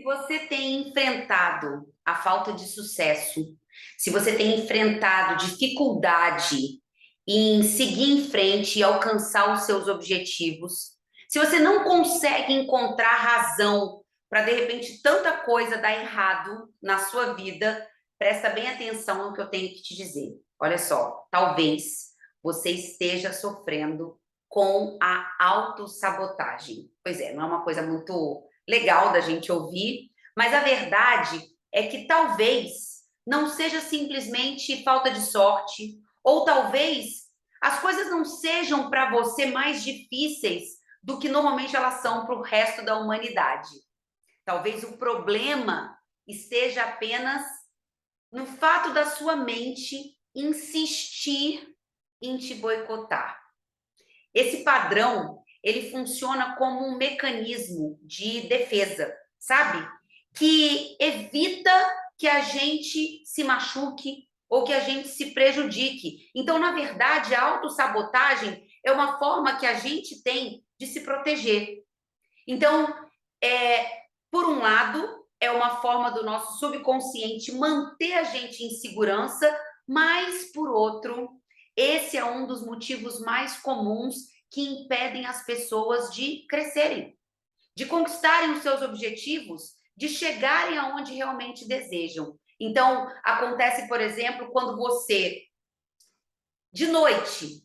Se você tem enfrentado a falta de sucesso, se você tem enfrentado dificuldade em seguir em frente e alcançar os seus objetivos, se você não consegue encontrar razão para de repente tanta coisa dar errado na sua vida, presta bem atenção no que eu tenho que te dizer. Olha só, talvez você esteja sofrendo com a autossabotagem. Pois é, não é uma coisa muito legal da gente ouvir, mas a verdade é que talvez não seja simplesmente falta de sorte, ou talvez as coisas não sejam para você mais difíceis do que normalmente elas são para o resto da humanidade. Talvez o problema esteja apenas no fato da sua mente insistir em te boicotar. Esse padrão, ele funciona como um mecanismo de defesa, sabe? Que evita que a gente se machuque ou que a gente se prejudique. Então, na verdade, a autossabotagem é uma forma que a gente tem de se proteger. Então, por um lado, é uma forma do nosso subconsciente manter a gente em segurança, mas, por outro, esse é um dos motivos mais comuns que impedem as pessoas de crescerem, de conquistarem os seus objetivos, de chegarem aonde realmente desejam. Então, acontece, por exemplo, quando você, de noite,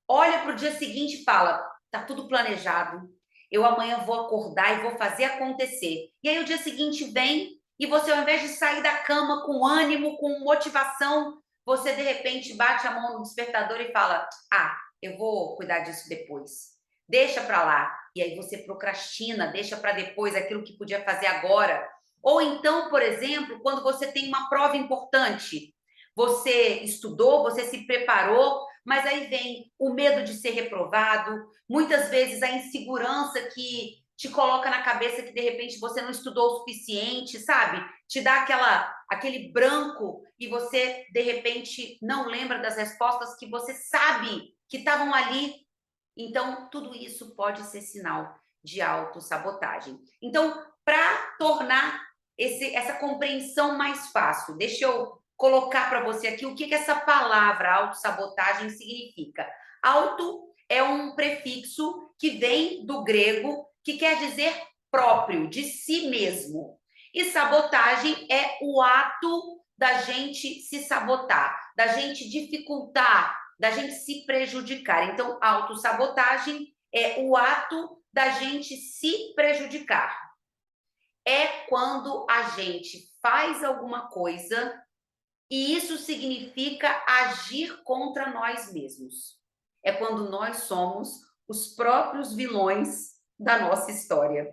olha para o dia seguinte e fala: tá tudo planejado, eu amanhã vou acordar e vou fazer acontecer. E aí o dia seguinte vem e você, ao invés de sair da cama com ânimo, com motivação, você de repente bate a mão no despertador e fala: ah, eu vou cuidar disso depois. Deixa para lá. E aí você procrastina, deixa para depois aquilo que podia fazer agora. Ou então, por exemplo, quando você tem uma prova importante, você estudou, você se preparou, mas aí vem o medo de ser reprovado, muitas vezes a insegurança que te coloca na cabeça que de repente você não estudou o suficiente, sabe? Te dá aquele branco e você de repente não lembra das respostas que você sabe que estavam ali. Então, tudo isso pode ser sinal de autossabotagem. Então, para tornar essa compreensão mais fácil, deixa eu colocar para você aqui o que essa palavra autossabotagem significa. Auto é um prefixo que vem do grego, que quer dizer próprio, de si mesmo. E sabotagem é o ato da gente se sabotar, da gente dificultar, da gente se prejudicar. Então, autossabotagem é o ato da gente se prejudicar. É quando a gente faz alguma coisa e isso significa agir contra nós mesmos. É quando nós somos os próprios vilões da nossa história.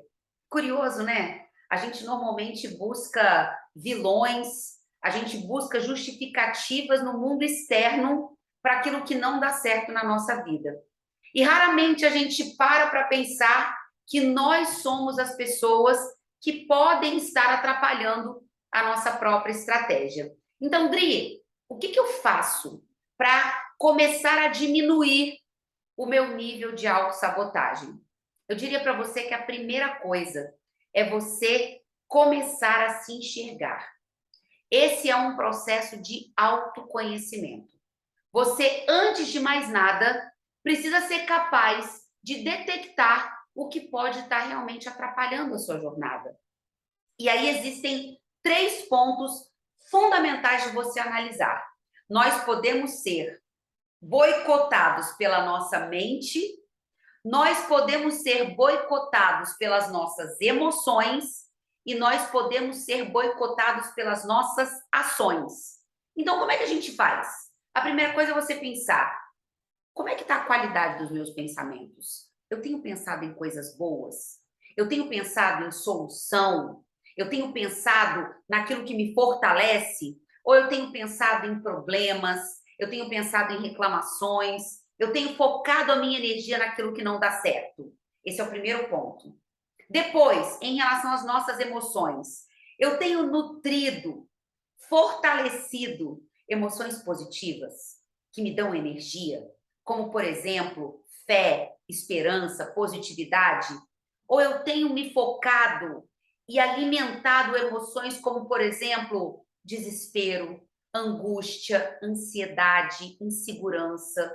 Curioso, né? A gente normalmente busca vilões, a gente busca justificativas no mundo externo para aquilo que não dá certo na nossa vida. E raramente a gente para pensar que nós somos as pessoas que podem estar atrapalhando a nossa própria estratégia. Então, Dri, o que eu faço para começar a diminuir o meu nível de autossabotagem? Eu diria para você que a primeira coisa é você começar a se enxergar. Esse é um processo de autoconhecimento. Você, antes de mais nada, precisa ser capaz de detectar o que pode estar realmente atrapalhando a sua jornada. E aí existem 3 pontos fundamentais de você analisar. Nós podemos ser boicotados pela nossa mente, nós podemos ser boicotados pelas nossas emoções e nós podemos ser boicotados pelas nossas ações. Então, como é que a gente faz? A primeira coisa é você pensar: como é que está a qualidade dos meus pensamentos? Eu tenho pensado em coisas boas? Eu tenho pensado em solução? Eu tenho pensado naquilo que me fortalece? Ou eu tenho pensado em problemas? Eu tenho pensado em reclamações? Eu tenho focado a minha energia naquilo que não dá certo? Esse é o primeiro ponto. Depois, em relação às nossas emoções, eu tenho nutrido, fortalecido emoções positivas que me dão energia, como, por exemplo, fé, esperança, positividade? Ou eu tenho me focado e alimentado emoções como, por exemplo, desespero, angústia, ansiedade, insegurança.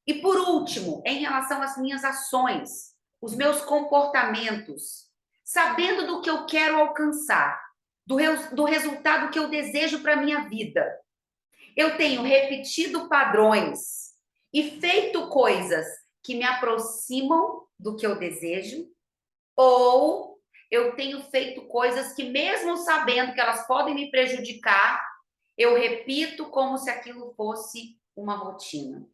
E por último, em relação às minhas ações, os meus comportamentos, sabendo do que eu quero alcançar, do resultado que eu desejo para a minha vida, eu tenho repetido padrões e feito coisas que me aproximam do que eu desejo, ou eu tenho feito coisas que, mesmo sabendo que elas podem me prejudicar, eu repito como se aquilo fosse uma rotina.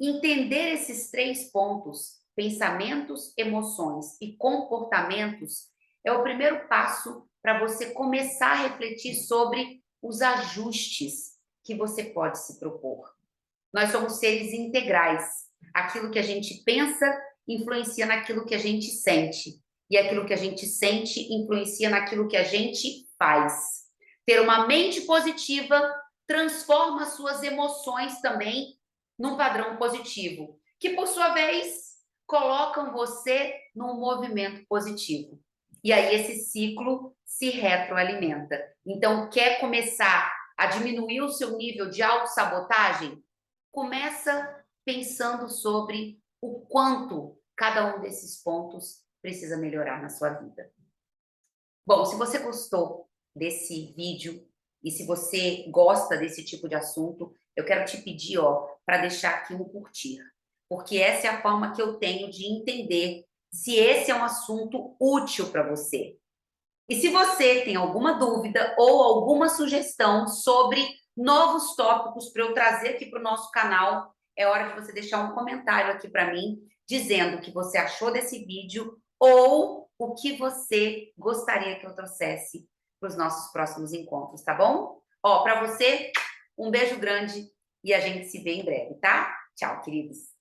Entender esses 3 pontos, pensamentos, emoções e comportamentos, é o primeiro passo para você começar a refletir sobre os ajustes que você pode se propor. Nós somos seres integrais. Aquilo que a gente pensa influencia naquilo que a gente sente. E aquilo que a gente sente influencia naquilo que a gente faz. Ter uma mente positiva transforma suas emoções também num padrão positivo, que por sua vez colocam você num movimento positivo. E aí esse ciclo se retroalimenta. Então, quer começar a diminuir o seu nível de autossabotagem? Começa pensando sobre o quanto cada um desses pontos precisa melhorar na sua vida. Bom, se você gostou desse vídeo e se você gosta desse tipo de assunto, eu quero te pedir, ó, para deixar aqui um curtir, porque essa é a forma que eu tenho de entender se esse é um assunto útil para você. E se você tem alguma dúvida ou alguma sugestão sobre novos tópicos para eu trazer aqui para o nosso canal, é hora de você deixar um comentário aqui para mim, dizendo o que você achou desse vídeo ou o que você gostaria que eu trouxesse para os nossos próximos encontros, tá bom? Ó, para você, um beijo grande e a gente se vê em breve, tá? Tchau, queridos!